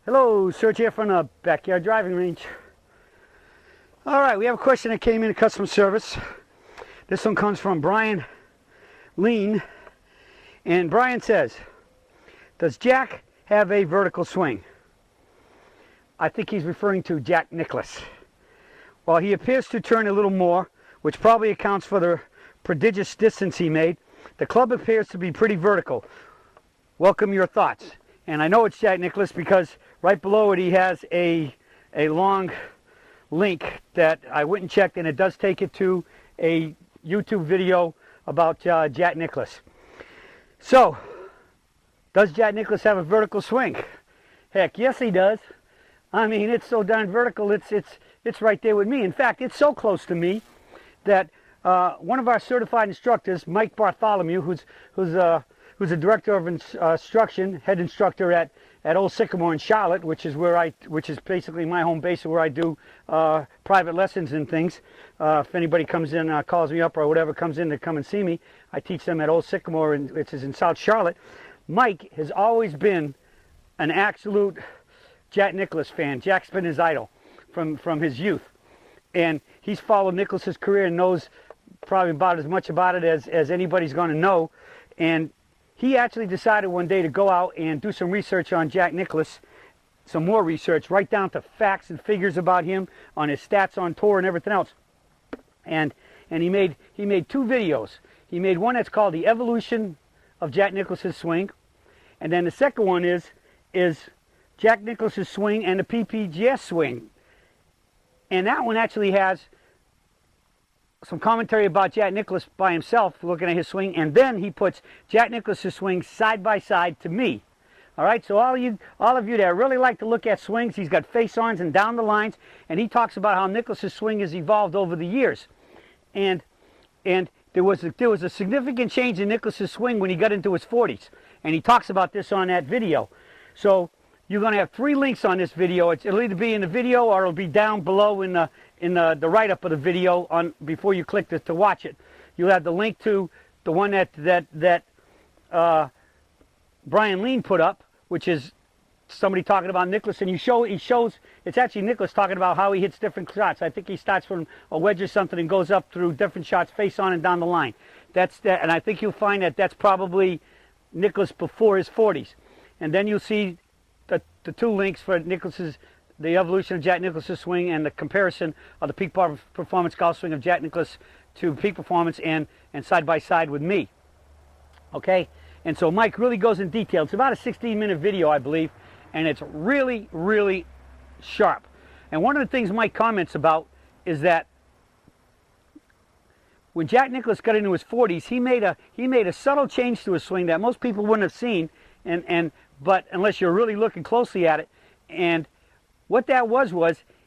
Hello, Serge here from the backyard driving range. All right, we have a question that came in to customer service. This one comes from Brian Lean, and Brian says, does Jack have a vertical swing? I think he's referring to Jack Nicklaus. While he appears to turn a little more, which probably accounts for the prodigious distance he made, the club appears to be pretty vertical. Welcome your thoughts. And I know it's Jack Nicklaus because right below it he has a long link that I went and checked, and it does take it to a YouTube video about Jack Nicklaus. So, does Jack Nicklaus have a vertical swing? Heck, yes he does. I mean, it's so darn vertical, it's right there with me. In fact, it's so close to me that one of our certified instructors, Mike Bartholomew, who's a director of instruction, head instructor at Old Sycamore in Charlotte, which is basically my home base where I do private lessons and things. If anybody comes in, calls me up or whatever, comes in to come and see me, I teach them at Old Sycamore, which is in South Charlotte. Mike has always been an absolute Jack Nicklaus fan. Jack's been his idol from his youth, and he's followed Nicklaus's career and knows probably about as much about it as anybody's going to know. And he actually decided one day to go out and do some research on Jack Nicklaus, some more research, right down to facts and figures about him, on his stats on tour and everything else. And he made two videos. He made one that's called The Evolution of Jack Nicklaus's Swing, and then the second one is Jack Nicklaus's Swing and the PPGS Swing. And that one actually has some commentary about Jack Nicklaus by himself, looking at his swing, and then he puts Jack Nicklaus's swing side by side to me. All right, so all of you that really like to look at swings, he's got face-ons and down the lines, and he talks about how Nicklaus's swing has evolved over the years. And there was a significant change in Nicklaus's swing when he got into his 40s, and he talks about this on that video. So you're going to have 3 links on this video. It'll either be in the video or it'll be down below in the write-up of the video before you click to watch it. You'll have the link to the one that Brian Lean put up, which is somebody talking about Nicklaus, and he shows it's actually Nicklaus talking about how he hits different shots. I think he starts from a wedge or something and goes up through different shots, face on and down the line. And I think you'll find that that's probably Nicklaus before his 40s. And then you'll see the 2 links for the evolution of Jack Nicklaus's swing and the comparison of the peak performance golf swing of Jack Nicklaus to peak performance and side by side with me. Okay, and so Mike really goes in detail. It's about a 16-minute video, I believe, and it's really, really sharp. And one of the things Mike comments about is that when Jack Nicklaus got into his 40s, he made a subtle change to his swing that most people wouldn't have seen, but unless you're really looking closely at it. And what that was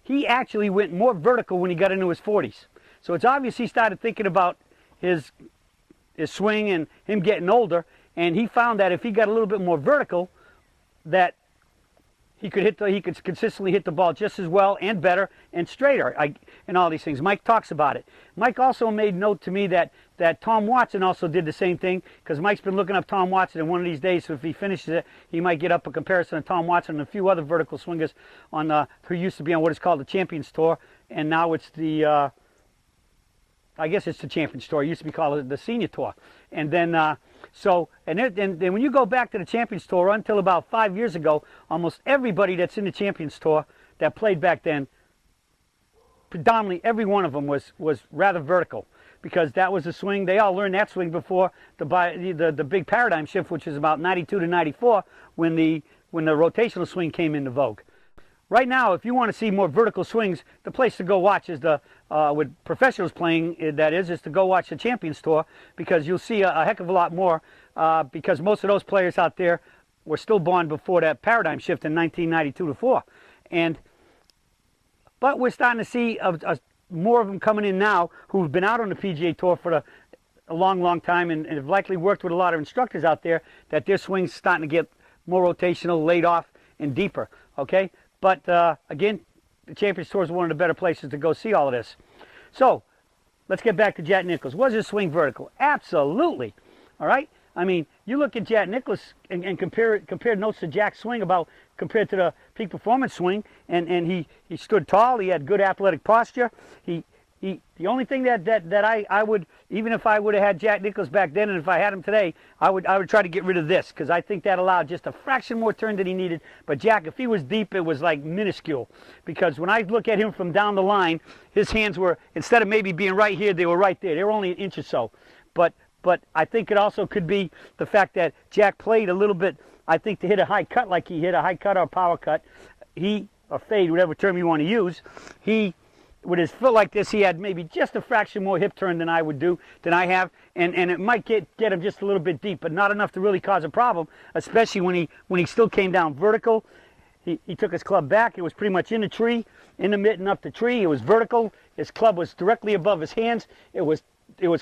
he actually went more vertical when he got into his 40s. So it's obvious he started thinking about his swing and him getting older, and he found that if he got a little bit more vertical, that he could consistently hit the ball just as well and better and straighter, and all these things. Mike talks about it. Mike also made note to me that Tom Watson also did the same thing, because Mike's been looking up Tom Watson, and one of these days, so if he finishes it, he might get up a comparison of Tom Watson and a few other vertical swingers who used to be on what is called the Champions Tour, and now it's the I guess it's the Champions Tour. It used to be called the Senior Tour. And then then when you go back to the Champions Tour, until about 5 years ago, almost everybody that's in the Champions Tour that played back then, predominantly every one of them was rather vertical, because that was the swing. They all learned that swing before the big paradigm shift, which is about 92 to 94, when the rotational swing came into vogue. Right now, if you want to see more vertical swings, the place to go watch is with professionals playing, is to go watch the Champions Tour, because you'll see a heck of a lot more, because most of those players out there were still born before that paradigm shift in 1992 to 4. But we're starting to see more of them coming in now who've been out on the PGA Tour for a long, long time, and have likely worked with a lot of instructors out there, that their swing's starting to get more rotational, laid off, and deeper. Okay? But again, the Champions Tour is one of the better places to go see all of this. So let's get back to Jack Nicklaus. Was his swing vertical? Absolutely. All right. I mean, you look at Jack Nicklaus and compare notes to Jack's swing compared to the peak performance swing, and he stood tall. He had good athletic posture. The only thing that I would, even if I would have had Jack Nicklaus back then, and if I had him today, I would try to get rid of this, because I think that allowed just a fraction more turn than he needed. But Jack, if he was deep, it was like minuscule, because when I look at him from down the line, his hands were, instead of maybe being right here, they were right there. They were only an inch or so. But I think it also could be the fact that Jack played a little bit, I think, to hit a high cut like he hit, a high cut or power cut, or fade, whatever term you want to use, with his foot like this, he had maybe just a fraction more hip turn than I have, and it might get him just a little bit deep, but not enough to really cause a problem, especially when he still came down vertical. He took his club back. It was pretty much in the tree, in the mitten up the tree. It was vertical. His club was directly above his hands. It was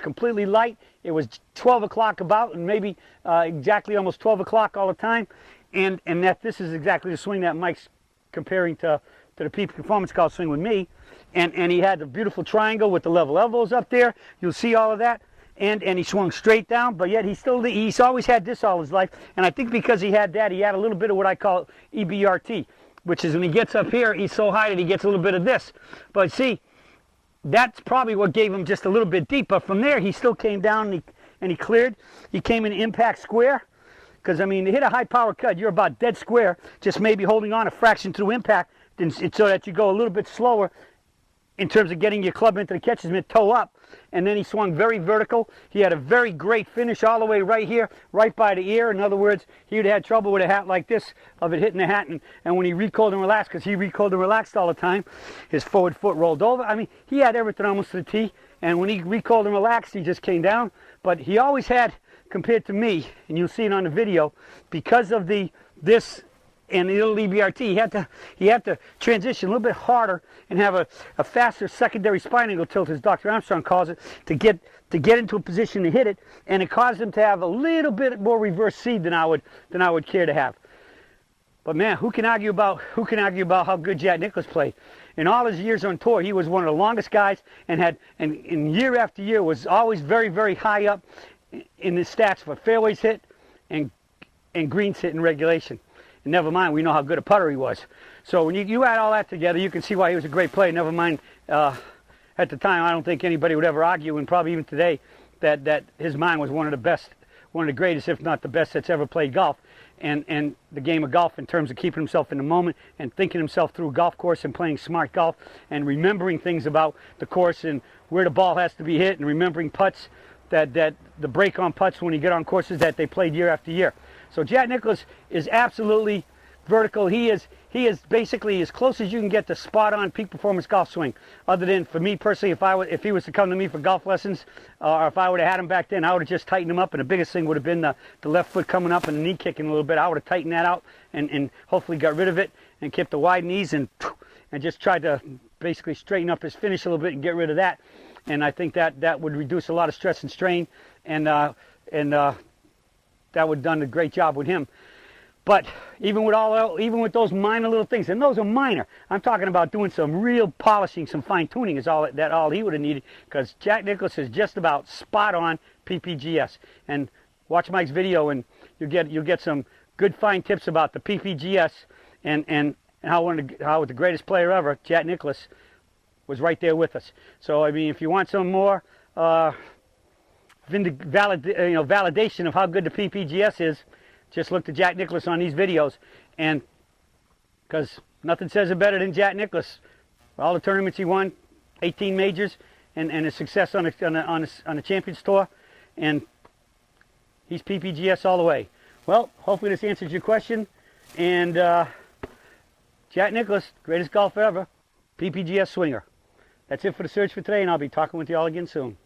completely light. It was 12 o'clock about, and maybe exactly almost 12 o'clock all the time, and this is exactly the swing that Mike's comparing to the peak performance golf swing with me. And he had the beautiful triangle with the level elbows up there. You'll see all of that. And he swung straight down, but yet he's always had this all his life. And I think because he had that, he had a little bit of what I call EBRT, which is when he gets up here, he's so high that he gets a little bit of this. But see, that's probably what gave him just a little bit deep. But from there, he still came down and he cleared. He came in impact square. Because, I mean, to hit a high power cut, you're about dead square, just maybe holding on a fraction through impact, so that you go a little bit slower in terms of getting your club into the catcher's mitt, toe up. And then he swung very vertical. He had a very great finish all the way right here, right by the ear. In other words, he would have had trouble with a hat like this, of it hitting the hat. And when he recoiled and relaxed, because he recoiled and relaxed all the time, his forward foot rolled over. I mean, he had everything almost to the tee. And when he recoiled and relaxed, he just came down. But he always had, compared to me, and you'll see it on the video, because of this and the little EBRT, he had to transition a little bit harder and have a faster secondary spine angle tilt, as Dr. Armstrong calls it, to get into a position to hit it, and it caused him to have a little bit more reverse seed than I would care to have. But man, who can argue about how good Jack Nicklaus played? In all his years on tour, he was one of the longest guys, and year after year was always very, very high up in his stats for fairways hit and greens hit in regulation. And never mind, we know how good a putter he was. So when you add all that together, you can see why he was a great player. Never mind, at the time, I don't think anybody would ever argue, and probably even today, that his mind was one of the best, one of the greatest, if not the best, that's ever played golf. And the game of golf, in terms of keeping himself in the moment and thinking himself through a golf course and playing smart golf and remembering things about the course and where the ball has to be hit, and remembering putts, that the break on putts when you get on courses that they played year after year. So Jack Nicklaus is absolutely vertical. He is basically as close as you can get to spot on peak performance golf swing. Other than, for me personally, if he was to come to me for golf lessons, or if I would have had him back then, I would have just tightened him up, and the biggest thing would have been the left foot coming up and the knee kicking a little bit. I would have tightened that out and hopefully got rid of it and kept the wide knees and just tried to basically straighten up his finish a little bit and get rid of that. And I think that would reduce a lot of stress and strain, and that would have done a great job with him. But even with those minor little things, and those are minor, I'm talking about doing some real polishing, some fine tuning is all he would have needed, because Jack Nicklaus is just about spot on PPGS. And watch Mike's video, and you'll get some good fine tips about the PPGS and how the greatest player ever, Jack Nicklaus, was right there with us. So I mean, if you want some more validation of how good the PPGS is, just look to Jack Nicklaus on these videos, and because nothing says it better than Jack Nicklaus. All the tournaments he won, 18 majors, and his success on a Champions Tour, and he's PPGS all the way. Well, hopefully this answers your question, and Jack Nicklaus, greatest golfer ever, PPGS swinger. That's it for the search for today, and I'll be talking with you all again soon.